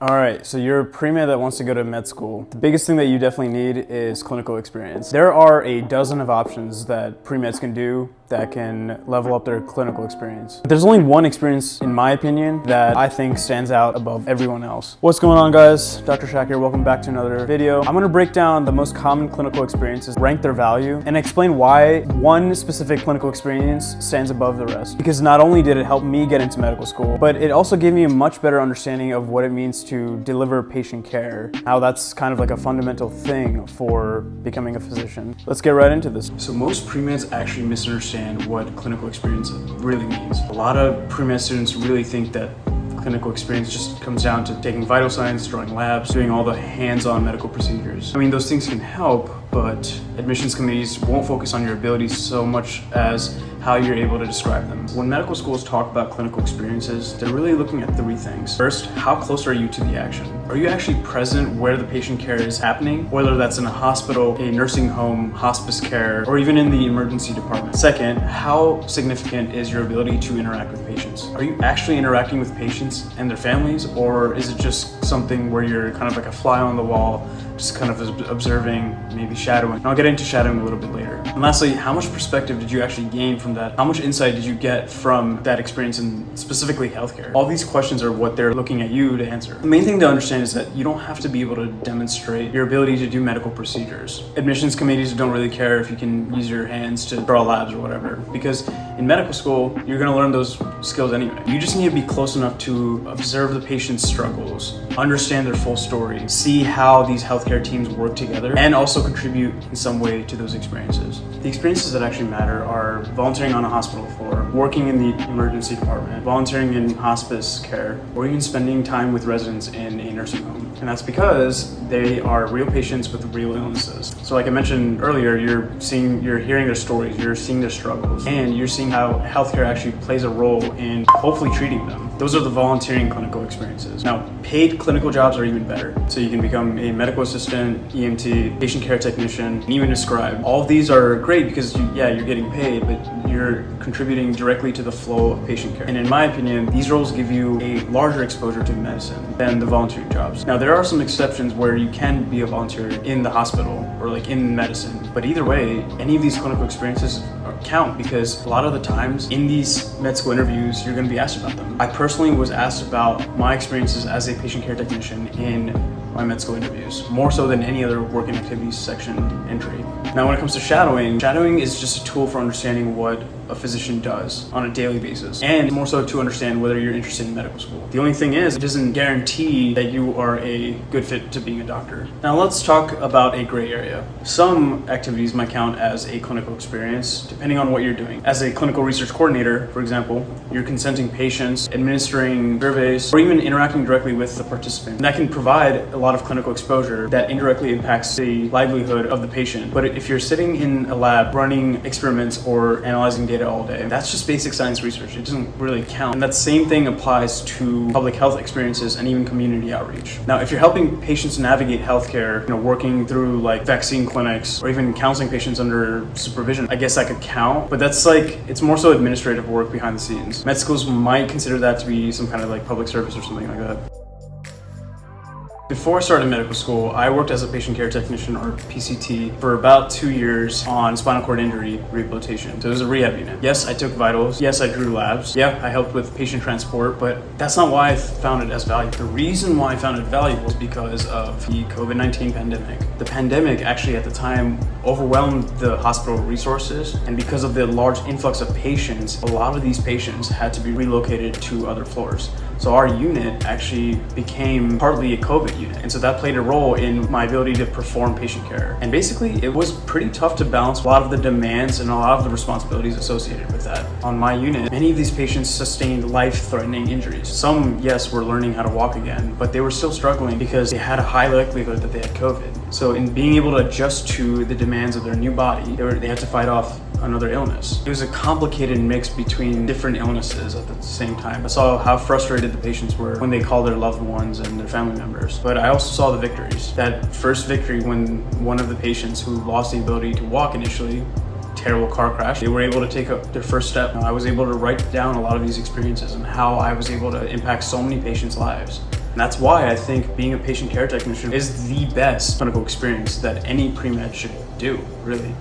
All right, so you're a pre-med that wants to go to med school. The biggest thing that you definitely need is clinical experience. There are a dozen of options that pre-meds can do that can level up their clinical experience. But there's only one experience, in my opinion, that I think stands out above everyone else. What's going on, guys? Dr. Shaq here. Welcome back to another video. I'm gonna break down the most common clinical experiences, rank their value, and explain why one specific clinical experience stands above the rest. Because not only did it help me get into medical school, but it also gave me a much better understanding of what it means to deliver patient care, how that's kind of like a fundamental thing for becoming a physician. Let's get right into this. So most pre-meds actually misunderstand what clinical experience really means. A lot of pre-med students really think that clinical experience just comes down to taking vital signs, drawing labs, doing all the hands-on medical procedures. I mean, those things can help, but admissions committees won't focus on your abilities so much as how you're able to describe them. When medical schools talk about clinical experiences, they're really looking at three things. First, how close are you to the action? Are you actually present where the patient care is happening? Whether that's in a hospital, a nursing home, hospice care, or even in the emergency department. Second, how significant is your ability to interact with patients? Are you actually interacting with patients and their families, or is it just something where you're kind of like a fly on the wall, just kind of observing, maybe shadowing? And I'll get into shadowing a little bit later. And lastly, how much perspective did you actually gain from that? How much insight did you get from that experience in specifically healthcare? All these questions are what they're looking at you to answer. The main thing to understand is that you don't have to be able to demonstrate your ability to do medical procedures. Admissions committees don't really care if you can use your hands to draw labs or whatever, because in medical school, you're gonna learn those skills anyway. You just need to be close enough to observe the patient's struggles, understand their full story, see how these healthcare teams work together, and also contribute in some way to those experiences. The experiences that actually matter are volunteering on a hospital floor, working in the emergency department, volunteering in hospice care, or even spending time with residents in a nursing home. And that's because they are real patients with real illnesses. So like I mentioned earlier, you're hearing their stories, you're seeing their struggles, and you're seeing how healthcare actually plays a role in hopefully treating them. Those are the volunteering clinical experiences. Now, paid clinical jobs are even better. So you can become a medical assistant, EMT, patient care technician, and even a scribe. All of these are great because you're getting paid, but you're contributing directly to the flow of patient care. And in my opinion, these roles give you a larger exposure to medicine than the volunteering jobs. Now, there are some exceptions where you can be a volunteer in the hospital or like in medicine, but either way, any of these clinical experiences count because a lot of the times in these med school interviews, you're going to be asked about them. I personally was asked about my experiences as a patient care technician in my med school interviews, more so than any other working activities section entry. Now, when it comes to shadowing is just a tool for understanding what a physician does on a daily basis, and more so to understand whether you're interested in medical school. The only thing is, it doesn't guarantee that you are a good fit to being a doctor. Now, let's talk about a gray area. Some activities might count as a clinical experience, depending on what you're doing. As a clinical research coordinator, for example, you're consenting patients, administering surveys, or even interacting directly with the participant. And that can provide a lot of clinical exposure that indirectly impacts the livelihood of the patient. But if you're sitting in a lab running experiments or analyzing data all day, that's just basic science research. It doesn't really count. And that same thing applies to public health experiences and even community outreach. Now, if you're helping patients navigate healthcare, working through like vaccine clinics or even counseling patients under supervision, I guess that could count, but that's it's more so administrative work behind the scenes. Med schools might consider that to be some kind of like public service or something like that. Before I started medical school, I worked as a patient care technician, or PCT, for about 2 years on spinal cord injury rehabilitation. So it was a rehab unit. Yes, I took vitals. Yes, I drew labs. Yeah, I helped with patient transport, but that's not why I found it as valuable. The reason why I found it valuable is because of the COVID-19 pandemic. The pandemic actually at the time overwhelmed the hospital resources, and because of the large influx of patients, a lot of these patients had to be relocated to other floors. So our unit actually became partly a COVID unit. And so that played a role in my ability to perform patient care. And basically, it was pretty tough to balance a lot of the demands and a lot of the responsibilities associated with that. On my unit, many of these patients sustained life-threatening injuries. Some, yes, were learning how to walk again, but they were still struggling because they had a high likelihood that they had COVID. So in being able to adjust to the demands of their new body, they had to fight off another illness. It was a complicated mix between different illnesses at the same time. I saw how frustrated the patients were when they called their loved ones and their family members. But I also saw the victories. That first victory when one of the patients who lost the ability to walk initially, terrible car crash, they were able to take their first step. I was able to write down a lot of these experiences and how I was able to impact so many patients' lives. And that's why I think being a patient care technician is the best clinical experience that any pre-med should do, really.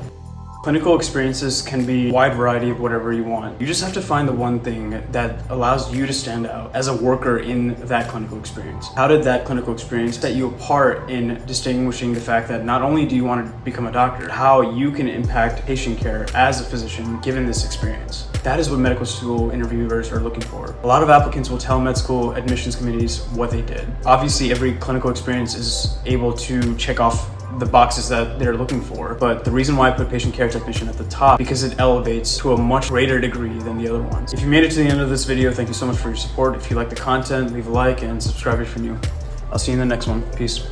Clinical experiences can be a wide variety of whatever you want. You just have to find the one thing that allows you to stand out as a worker in that clinical experience. How did that clinical experience set you apart in distinguishing the fact that not only do you want to become a doctor, how you can impact patient care as a physician given this experience? That is what medical school interviewers are looking for. A lot of applicants will tell med school admissions committees what they did. Obviously, every clinical experience is able to check off the boxes that they're looking for. But the reason why I put patient care technician at the top, because it elevates to a much greater degree than the other ones. If you made it to the end of this video, thank you so much for your support. If you like the content, leave a like and subscribe if you're new. I'll see you in the next one. Peace.